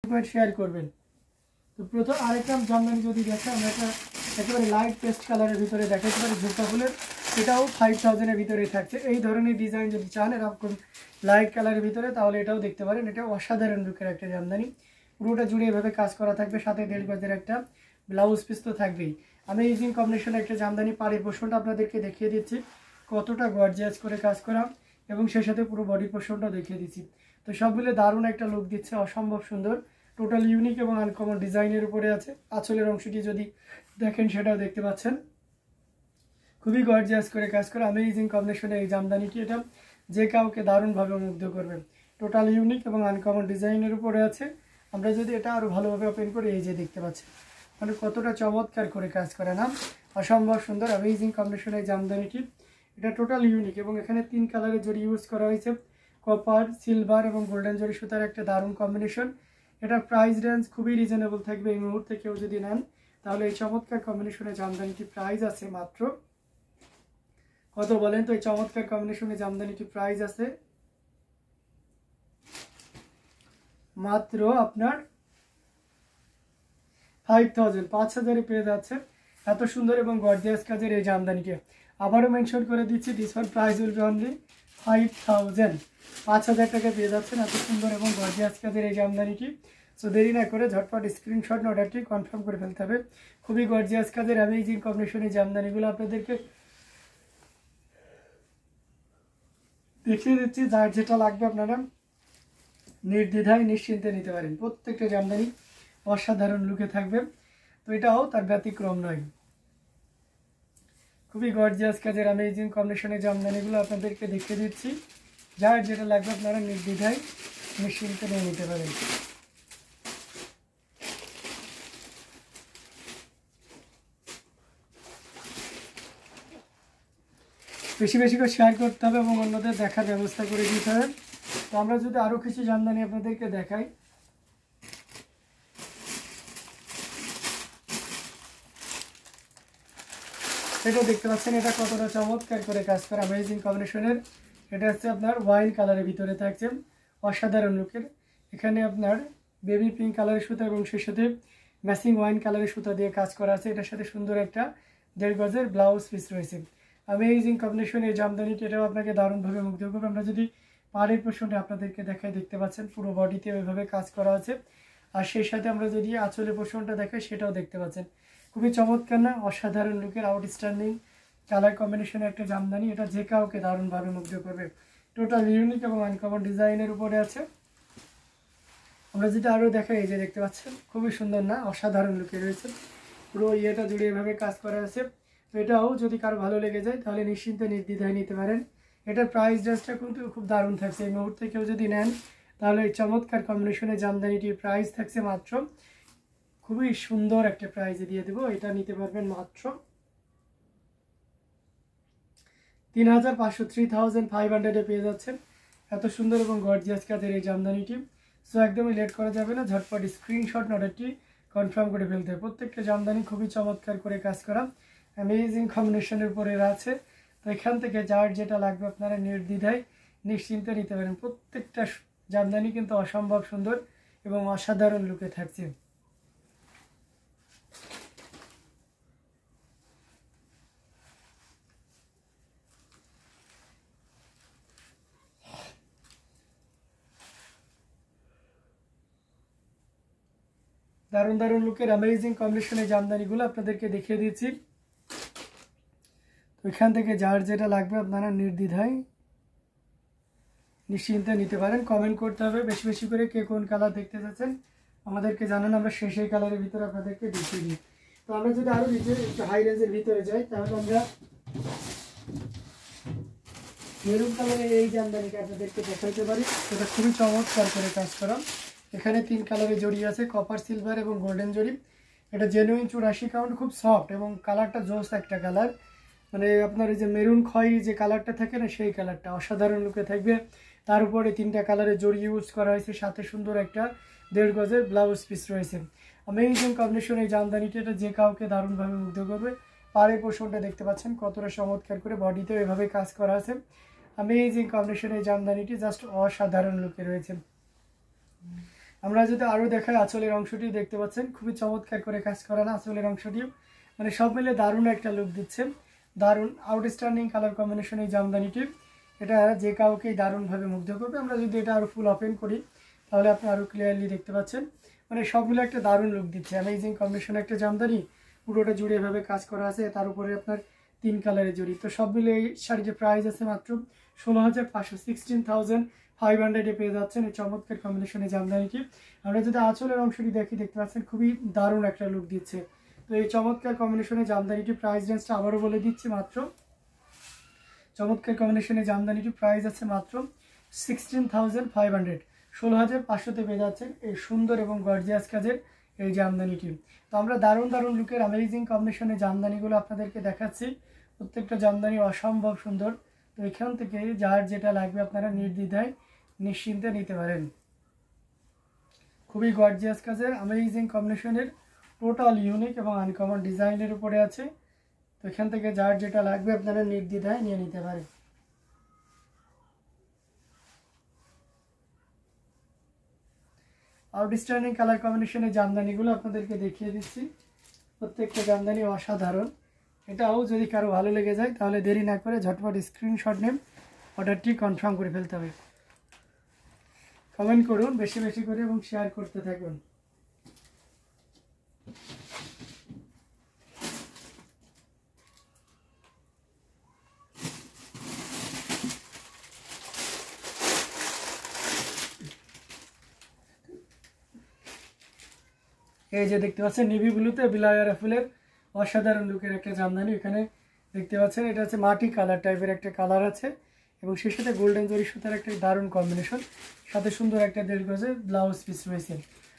Share করবেন। তো প্রথম আরেকটা জামদানি যদি দেখেন আমরা একটা একেবারে লাইট পেস্ট কালারের ভিতরে দেখাতে পারি ঝুঁকা ফুলের, এটাও 5000 এর ভিতরে থাকছে। এই ধরনের ডিজাইন যদি চান এরকম লাইট কালারের ভিতরে তাহলে এটাও দেখতে পারেন। এটা অসাধারণ লুকের একটা জামদানি, পুরোটা জুড়ে এভাবে কাজ করা থাকবে, সাথে 1.5 গজের একটা ব্লাউজ পিস তো থাকবেই। আমি ইউজিং কম্বিনেশনের একটা জামদানি পাড়ের পোর্শনটা আপনাদেরকে দেখিয়ে দিচ্ছি কতটা গর্জিয়াস করে কাজ করা, এবং সেই সাথে পুরো বডি পোর্শনটা দেখিয়ে দিচ্ছি। তো সব মিলে দারুণ একটা লুক দিচ্ছে, অসম্ভব সুন্দর, টোটাল ইউনিক এবং আনকমন ডিজাইনের উপরে আছে। আঁচলের অংশটি যদি দেখেন সেটাও দেখতে পাচ্ছেন, খুবই গর্জিয়াস করে কাজ করা অ্যামেজিং কম্বিনেশনে এই জামদানিটি, এটা যে কাউকে দারুণভাবে মুগ্ধ করবে। টোটাল ইউনিক এবং আনকমন ডিজাইনের উপরে আছে। আমরা যদি এটা আরও ভালোভাবে ওপেন করি, এই যে দেখতে পাচ্ছেন মানে কতটা চমৎকার করে কাজ করে না, অসম্ভব সুন্দর অ্যামেজিং কম্বিনেশনে এই জামদানিটি। এটা টোটাল ইউনিক এবং এখানে 3 কালারের জড়ি ইউজ করা হয়েছে, কপার, সিলভার এবং গোল্ডেন জড়ি সুতার একটা দারুণ কম্বিনেশন। এটা প্রাইস রেঞ্জ খুবই রিজনেবল থাকবে। এই মুহূর্তে কেউ যদি নেন তাহলে এই চমৎকার কম্বিনেশনে জামদানিটি প্রাইস আছে মাত্র কত বলেন তো? এই চমৎকার কম্বিনেশনে জামদানিটি প্রাইস আছে মাত্র আপনার 5000 পেয়ে যাচ্ছে। এত সুন্দর এবং গর্জিয়াস কাজের এই জামদানিকে আবারও মেনশন করে দিচ্ছি, this one price will be only 5000, 5000 টাকা পেয়ে যাচ্ছেন এত সুন্দর এবং গর্জিয়াস কাজের এই জামদানিটি। সো দেরি না করে ঝটপট স্ক্রিনশট অর্ডারটি কনফার্ম করে ফেলতে হবে। খুবই গর্জিয়াস কাজের অ্যামেজিং কম্বিনেশনের জামদানিগুলো আপনাদেরকে দেখিয়ে দিচ্ছি, যার যেটা লাগবে আপনারা নির্দ্বিধায় নিশ্চিন্তে নিতে পারেন। প্রত্যেকটা জামদানি অসাধারণ লুকে থাকবে, তো এটাও তার ব্যতিক্রম নয়। খুবই গর্জিয়াস কাজের অ্যামেজিং কম্বিনেশনের জামদানিগুলো আপনাদেরকে দেখিয়ে দিচ্ছি, যার যেটা লাগবে আপনারা নির্দ্বিধায় নিশ্চিন্তে নিয়ে নিতে পারেন। বেশি বেশি করে শেয়ার করতে হবে এবং অন্যদের দেখার ব্যবস্থা করে দিতে হবে। তো আমরা যদি আরও কিছু জামদানি আপনাদেরকে দেখাই, এটা দেখতে পাচ্ছেন এটা কতটা চমৎকার করে কাজ করা অ্যামেজিং কম্বিনেশনের। এটা হচ্ছে আপনার ওয়াইন কালারের ভিতরে থাকছে, অসাধারণ লুকের। এখানে আপনার বেবি পিঙ্ক কালারের সুতা এবং সেই সাথে ম্যাচিং ওয়াইন কালারের সুতা দিয়ে কাজ করা আছে। এটার সাথে সুন্দর একটা 1.5 গজের ব্লাউজ পিস রয়েছে। অ্যামেজিং কম্বিনেশন এই জামদানিটি, এটাও আপনাকে দারুণভাবে মুগ্ধ করবে। আমরা যদি পাড়ের পোর্শনটা আপনাদেরকে দেখাই, দেখতে পাচ্ছেন পুরো বডিতে ওইভাবে কাজ করা আছে, আর সেই সাথে আমরা যদি আঁচলের পোর্শনটা দেখাই সেটাও দেখতে পাচ্ছেন। খুবই চমৎকার না, অসাধারণ লুকের আউটস্ট্যান্ডিং কালার কম্বিনেশনের একটা জামদানি, এটা যে কাউকে দারুণভাবে মুগ্ধ করবে। টোটাল ইউনিক এবং আনকমন ডিজাইনের উপরে আছে। আমরা যেটা আরও দেখাই, এই যে দেখতে পাচ্ছেন খুবই সুন্দর না, অসাধারণ লুকে রয়েছে, পুরো ইয়েটা জুড়ে এভাবে কাজ করা আছে। তো এটাও যদি কারো ভালো লেগে যায় তাহলে নিশ্চিন্তে নির্দ্বিধায় নিতে পারেন। এটার প্রাইস রেঞ্জটা কিন্তু খুব দারুণ থাকছে। এই মুহূর্তে কেউ যদি নেন তাহলে এই চমৎকার কম্বিনেশনের জামদানিটির প্রাইস থাকছে মাত্র, খুবই সুন্দর একটা প্রাইজে দিয়ে দেবো, এটা নিতে পারবেন মাত্র 3500 পেয়ে যাচ্ছেন। এত সুন্দর এবং গর্জিয়াস কাজের এই জামদানিটি। সো একদমই লেট করা যাবে না, ঝটপট স্ক্রিনশট অর্ডারটি কনফার্ম করে ফেলতে হবে। প্রত্যেকটা জামদানি খুবই চমৎকার করে কাজ করা অ্যামেজিং কম্বিনেশনের উপরে আছে। তো এখান থেকে যার যেটা লাগবে আপনারা নির্দ্বিধায় নিশ্চিন্তে নিতে পারেন। প্রত্যেকটা জামদানি কিন্তু অসম্ভব সুন্দর এবং অসাধারণ লুকে থাকছে। দারুণ দারুণ লুকের অ্যামেজিং কম্বিনেশনের জামদানিগুলো আপনাদেরকে দেখিয়ে দিচ্ছি। তো এখান থেকে যার যেটা লাগবে আপনারা নির্দ্বিধায় নিশ্চিন্তে নিতে পারেন। কমেন্ট করতে হবে বেশি বেশি করে, কে কোন কালার দেখতে চাচ্ছেন আমাদেরকে জানান, আমরা সেই কালারের ভিতরে আপনাদেরকে দেখিয়ে দিই। তো আমরা যদি আরও একটু হাই রেঞ্জের ভিতরে যাই, তাহলে আমরা মেরুন কালারের এই জামদানিটা আপনাদেরকে দেখাতে পারি। এটা খুবই চমৎকার করে কাজ করা। এখানে 3 কালারের জড়ি আছে, কপার, সিলভার এবং গোল্ডেন জড়ি। এটা জেনুইন 84 কাউন্ট, খুব সফট এবং কালারটা জোস একটা কালার, মানে আপনার এই যে মেরুন খয়েরি যে কালারটা থাকে না, সেই কালারটা অসাধারণ লুকে থাকবে। তার উপরে 3টা কালারের জড়ি ইউজ করা হয়েছে, সাথে সুন্দর একটা 1.5 গজের ব্লাউজ পিস রয়েছে। অ্যামেজিং কম্বিনেশন এই জামদানিটা, এটা যে কাউকে দারুণভাবে মুগ্ধ করবে। পাড়ের পোর্শনটা দেখতে পাচ্ছেন কতটা চমৎকার করে বডিতেও এভাবে কাজ করা আছে। অ্যামেজিং কম্বিনেশন এই জামদানিটি জাস্ট অসাধারণ লুকে রয়েছে। আমরা যদি আরও দেখাই আঁচলের অংশটি দেখতে পাচ্ছেন খুবই চমৎকার করে কাজ করা না আঁচলের অংশটিও, মানে সব মিলে দারুণ একটা লুক দিচ্ছে, দারুণ আউটস্ট্যান্ডিং কালার কম্বিনেশন এই জামদানিটি। এটা যে কাউকেই দারুণভাবে মুগ্ধ করবে। আমরা যদি এটা আরও ফুল ওপেন করি তাহলে আপনি আরও ক্লিয়ারলি দেখতে পাচ্ছেন, মানে সবগুলো একটা দারুণ লুক দিচ্ছে। অ্যামেজিং কম্বিনেশন একটা জামদানি, পুরোটা জুড়ে এভাবে কাজ করা আছে, তার উপরে আপনার 3 কালারের জড়ি। তো সব মিলে এই শাড়িটির প্রাইস আছে মাত্র 16,500, 16,500 পেয়ে যাচ্ছেন এই চমৎকার কম্বিনেশনের জামদানিটি। আমরা যদি আঁচলের অংশটি দেখতে পাচ্ছেন খুবই দারুণ একটা লুক দিচ্ছে। তো এই চমৎকার কম্বিনেশনের জামদানিটি প্রাইস রেঞ্জটা আবারও বলে দিচ্ছি, মাত্র চমৎকার কম্বিনেশনের জামদানিটি প্রাইস আছে মাত্র 16,500, 16,500 পেয়ে যাচ্ছেন এই সুন্দর এবং গর্জিয়াস কাজের এই জামদানিটি। তো আমরা দারুণ দারুণ লুকের অ্যামেজিং কম্বিনেশনের জামদানিগুলো আপনাদেরকে দেখাচ্ছি, প্রত্যেকটা জামদানি অসম্ভব সুন্দর। তো এখান থেকে যার যেটা লাগবে আপনারা নির্দ্বিধায় নিশ্চিন্তে নিতে পারেন। খুবই গর্জিয়াস কাজের অ্যামেজিং কম্বিনেশনের টোটাল ইউনিক এবং আনকমন ডিজাইনের উপরে আছে। তো এখান থেকে যার যেটা লাগবে আপনারা নির্দ্বিধায় নিয়ে নিতে পারেন। আউটস্ট্যান্ডিং কালার কম্বিনেশনের জামদানিগুলো আপনাদেরকে দেখিয়ে দিচ্ছি, প্রত্যেকটা জামদানি অসাধারণ। এটাও যদি কারো ভালো লেগে যায় তাহলে দেরি না করে ঝটপট স্ক্রিনশট নেন, অর্ডারটি কনফার্ম করে ফেলতে হবে। কমেন্ট করুন বেশি বেশি করে এবং শেয়ার করতে থাকুন। এই যে দেখতে পাচ্ছেন নেভি ব্লুতে বিলাইয়ারা ফুলের অসাধারণ লুকের একটা জামদানি। এখানে দেখতে পাচ্ছেন এটা হচ্ছে মাটি কালার টাইপের একটা কালার আছে এবং সেই সাথে গোল্ডেন জরি সুতার একটা দারুণ কম্বিনেশন, সাথে সুন্দর একটা 1.5 গজের ব্লাউজ পিস রয়েছে।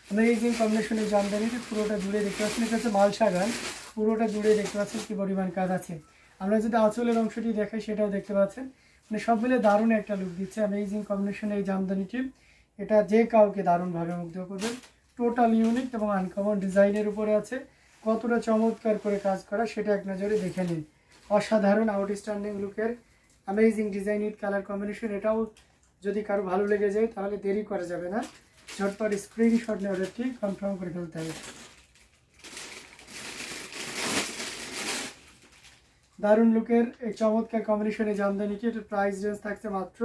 আমরা এই যে কম্বিনেশনের জামদানিটি পুরোটা জুড়ে দেখতে পাচ্ছেন, এটা হচ্ছে মালসা গান, পুরোটা জুড়ে দেখতে পাচ্ছেন কি পরিমাণ কাজ আছে। আমরা যদি আঁচলের অংশটি দেখাই সেটাও দেখতে পাচ্ছেন, মানে সব মিলে দারুণ একটা লুক দিচ্ছে অ্যামেজিং কম্বিনেশন এই জামদানিটি। এটা যে কাউকে দারুণভাবে মুগ্ধ করবে, টোটাল ইউনিক এবং আনকমন ডিজাইনের উপরে আছে। কতটা চমৎকার করে কাজ করা সেটা এক নজরে দেখে নিন। অসাধারণ আউটস্ট্যান্ডিং লুকের amazing design with colour combination. এটাও যদি কারো ভালো লেগে যায় তাহলে দেরি করা যাবে না, ঝটপট স্ক্রিনশট নিয়ে অর্ডারটি কনফার্ম করে ফেলতে হবে। দারুণ লুকের এই চমৎকার কম্বিনেশনের জামদানিটি এটার প্রাইস রেঞ্জ থাকছে মাত্র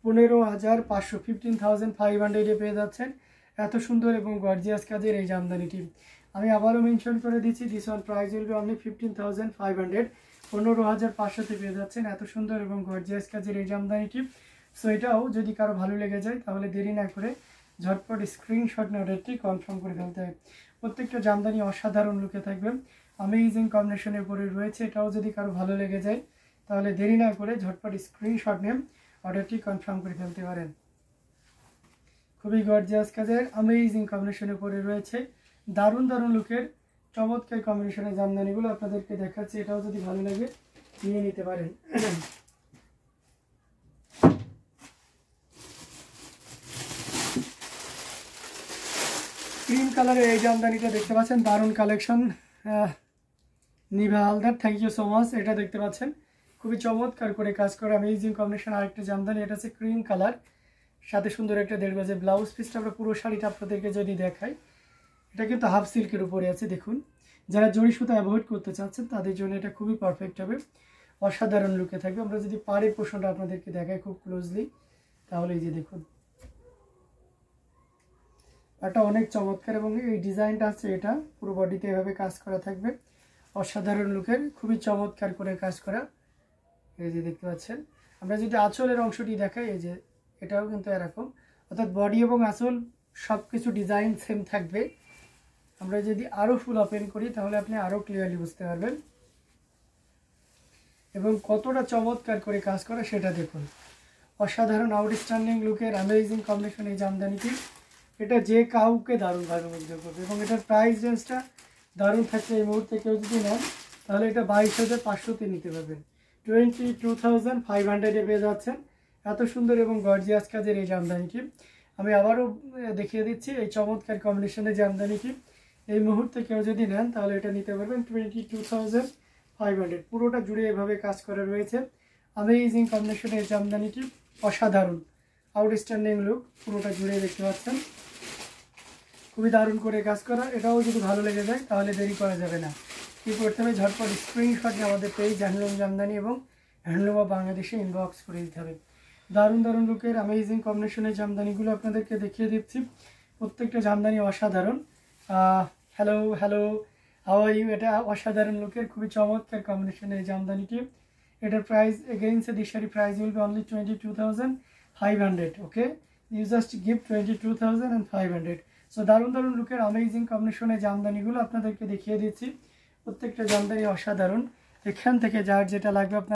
15,500, 15,500 পেয়ে যাচ্ছেন এত সুন্দর এবং গর্জিয়াস কাজের এই জামদানিটি। আমি আবারও মেনশন করে দিচ্ছি, this one price will be only 15,500, 15,500 পেয়ে যাচ্ছেন এত সুন্দর এবং গর্জিয়াস কাজের এই জামদানিটি। সো এটাও যদি কারো ভালো লেগে যায় তাহলে দেরি না করে ঝটপট স্ক্রিনশট নিয়ে অর্ডারটি কনফার্ম করে ফেলতে হবে। প্রত্যেকটা জামদানি অসাধারণ লুকে থাকবে, অ্যামেজিং কম্বিনেশনের উপরে রয়েছে। এটাও যদি কারো ভালো লেগে যায় তাহলে দেরি না করে ঝটপট স্ক্রিনশট নিয়ে অর্ডারটি কনফার্ম করে ফেলতে পারেন। খুবই গর্জিয়াস কাজের অ্যামেজিং কম্বিনেশনের উপরে রয়েছে দারুণ দারুণ লুকের চমৎকার কম্বিনেশনের জামদানিগুলো আপনাদেরকে দেখাচ্ছি, এটাও যদি ভালো লাগে নিয়ে নিতে পারেন। ক্রিম কালারের এই জামদানিটা দেখতে পাচ্ছেন, দারুণ collection, Nibha Haldar, thank you so much. এটা দেখতে পাচ্ছেন খুবই চমৎকার করে কাজ করে অ্যামেজিং কম্বিনেশন আরেকটা জামদানি, এটা হচ্ছে ক্রিম কালার, সাথে সুন্দর একটা 1.5 গজের ব্লাউজ পিসটা। আমরা পুরো শাড়িটা আপনাদেরকে যদি দেখাই, এটা কিন্তু হাফ সিল্কের উপরে আছে। দেখুন, যারা জরি সুতা অ্যাভয়েড করতে চাচ্ছেন তাদের জন্য এটা খুবই পারফেক্ট হবে, অসাধারণ লুকে থাকবে। আমরা যদি পাড়ের পোর্শনটা আপনাদেরকে দেখাই খুব ক্লোজলি তাহলে এই যে দেখুন, এটা অনেক চমৎকার এবং এই ডিজাইনটা আছে এটা পুরো বডিতে এভাবে কাজ করা থাকবে, অসাধারণ লুকের, খুবই চমৎকার করে কাজ করা। এই যে দেখতে পাচ্ছেন, আমরা যদি আঁচলের অংশটি দেখাই, এই যে এটাও কিন্তু এরকম, অর্থাৎ বডি এবং আঁচল সব কিছু ডিজাইন সেম থাকবে। আমরা যদি আরও ফুল ওপেন করি তাহলে আপনি আরও ক্লিয়ারলি বুঝতে পারবেন এবং কতটা চমৎকার করে কাজ করা সেটা দেখুন। অসাধারণ আউটস্ট্যান্ডিং লুকের অ্যামেজিং কম্বিনেশন এই জামদানিটি, এটা যে কাউকে দারুণভাবে মুগ্ধ করবে এবং এটার প্রাইস রেঞ্জটা দারুণ থাকছে। এই মুহূর্তে কেউ যদি নেন তাহলে এটা 22,500 নিতে পারবেন, 22,500 পেয়ে যাচ্ছেন এত সুন্দর এবং গর্জিয়াস কাজের এই জামদানিটি। আমি আবারও দেখিয়ে দিচ্ছি এই চমৎকার কম্বিনেশনের জামদানিটি এই মুহূর্তে কেউ যদি নেন তাহলে এটা নিতে পারবেন 22,500, পুরোটা জুড়ে এভাবে কাজ করা রয়েছে। অ্যামেজিং কম্বিনেশনের এই জামদানিটি অসাধারণ আউটস্ট্যান্ডিং লুক পুরোটা জুড়ে দেখতে পাচ্ছেন। খুবই দারুণ করে কাজ করা। এটাও যদি ভালো লেগে যায় তাহলে দেরি করা যাবে না, কি করতে হবে, ঝটপট স্ক্রিনশট নিয়ে আমাদের পেজ হ্যান্ডলুম জামদানি এবং হ্যান্ডলুম অফ বাংলাদেশে ইনবক্স করে দিতে হবে। দারুণ দারুণ লুকের অ্যামেজিং কম্বিনেশনের জামদানিগুলো আপনাদেরকে দেখিয়ে দিচ্ছি। প্রত্যেকটা জামদানি অসাধারণ। Hello hello, how are you? এটা অসাধারণ লুকের খুবই চমৎকার কম্বিনেশনের এই জামদানিটি। এটার price against this sari price will be only 22,500। Okay, you just give 22,500। So দারুণ দারুণ লুকের অ্যামেজিং কম্বিনেশনের জামদানিগুলো আপনাদেরকে দেখিয়ে দিচ্ছি। প্রত্যেকটা জামদানি অসাধারণ। এখান থেকে যার যেটা লাগবে আপনার